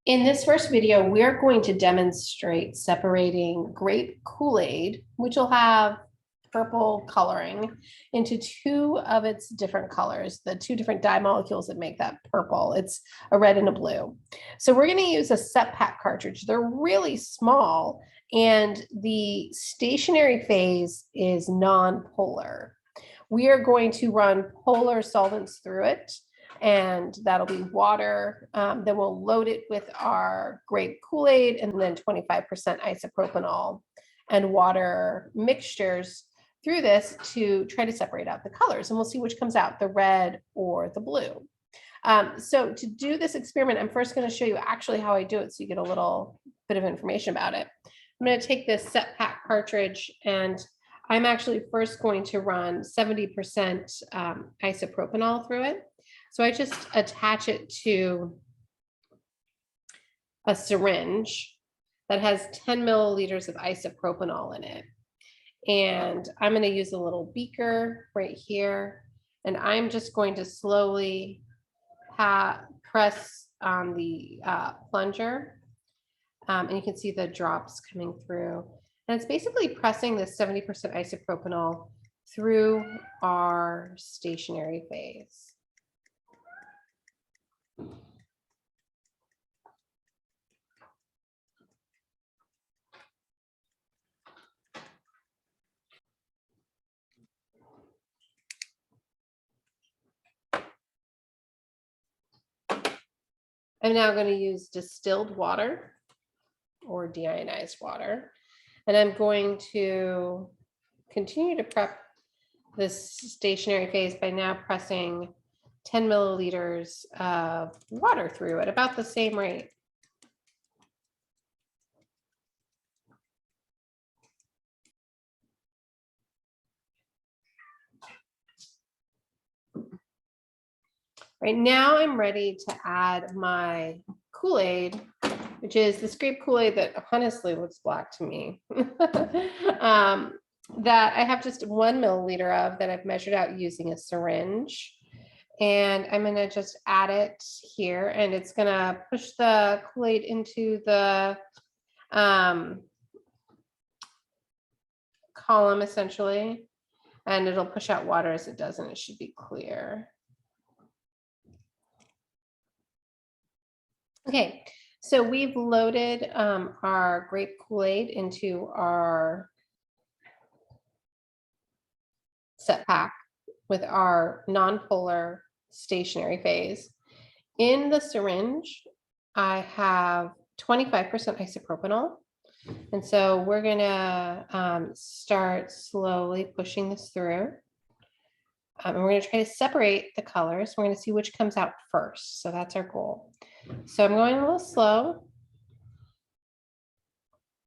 In this first video, we're going to demonstrate separating grape Kool-Aid, which will have purple coloring, into two of its different colors, the two different dye molecules that make that purple. It's a red and a blue. So we're going to use a sep-pak cartridge. They're really small, and the stationary phase is non-polar. We are going to run polar solvents through it, and that'll be water. Then we'll load it with our grape Kool-Aid and then 25% isopropanol and water mixtures through this to try to separate out the colors. And we'll see which comes out, the red or the blue. So to do this experiment, I'm first going to show you actually how I do it so you get a little bit of information about it. I'm going to take this sep-pak cartridge, and I'm actually first going to run 70% isopropanol through it. So I just attach it to a syringe that has 10 milliliters of isopropanol in it. And I'm going to use a little beaker right here. And I'm just going to slowly press on the plunger. And you can see the drops coming through. And it's basically pressing this 70% isopropanol through our stationary phase. I'm now going to use distilled water or deionized water, and I'm going to continue to prep this stationary phase by now pressing 10 milliliters of water through at about the same rate. Right now, I'm ready to add my Kool-Aid, which is this grape Kool-Aid that honestly looks black to me. That I have just 1 milliliter of that I've measured out using a syringe. And I'm going to just add it here, and it's going to push the Kool-Aid into the column essentially, and it'll push out water as it does, and it should be clear. Okay, so we've loaded our grape Kool-Aid into our sep-pak with our nonpolar stationary phase. In the syringe, I have 25% isopropanol. And so we're gonna start slowly pushing this through. And we're gonna try to separate the colors. We're gonna see which comes out first. So that's our goal. So I'm going a little slow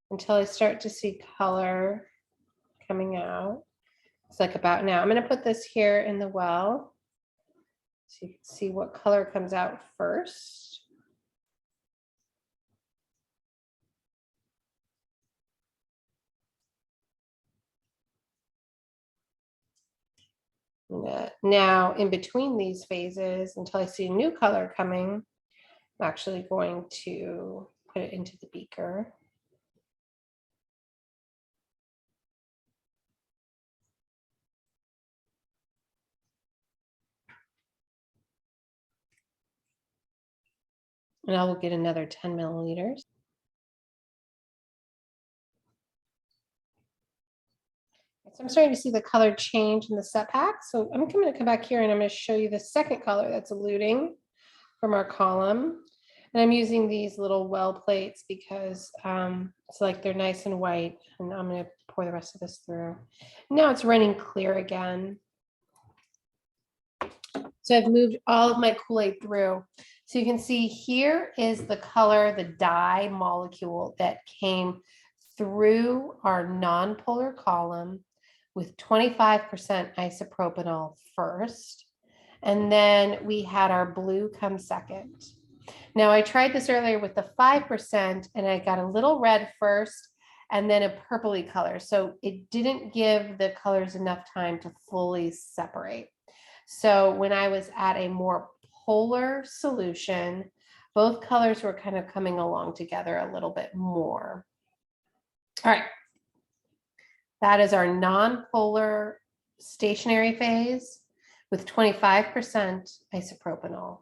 until I start to see color coming out. It's like about now. I'm going to put this here in the well so you can see what color comes out first. Now, in between these phases, until I see a new color coming, I'm actually going to put it into the beaker. And I will get another 10 milliliters. So I'm starting to see the color change in the sep-pak. So I'm going to come back here and I'm going to show you the second color that's eluting from our column. And I'm using these little well plates because it's like they're nice and white. And I'm going to pour the rest of this through. Now it's running clear again. So I've moved all of my Kool-Aid through. So you can see here is the color, the dye molecule that came through our nonpolar column with 25% isopropanol first. And then we had our blue come second. Now I tried this earlier with the 5% and I got a little red first and then a purpley color. So it didn't give the colors enough time to fully separate. So when I was at a more polar solution, both colors were kind of coming along together a little bit more. All right. That is our nonpolar stationary phase with 25% isopropanol.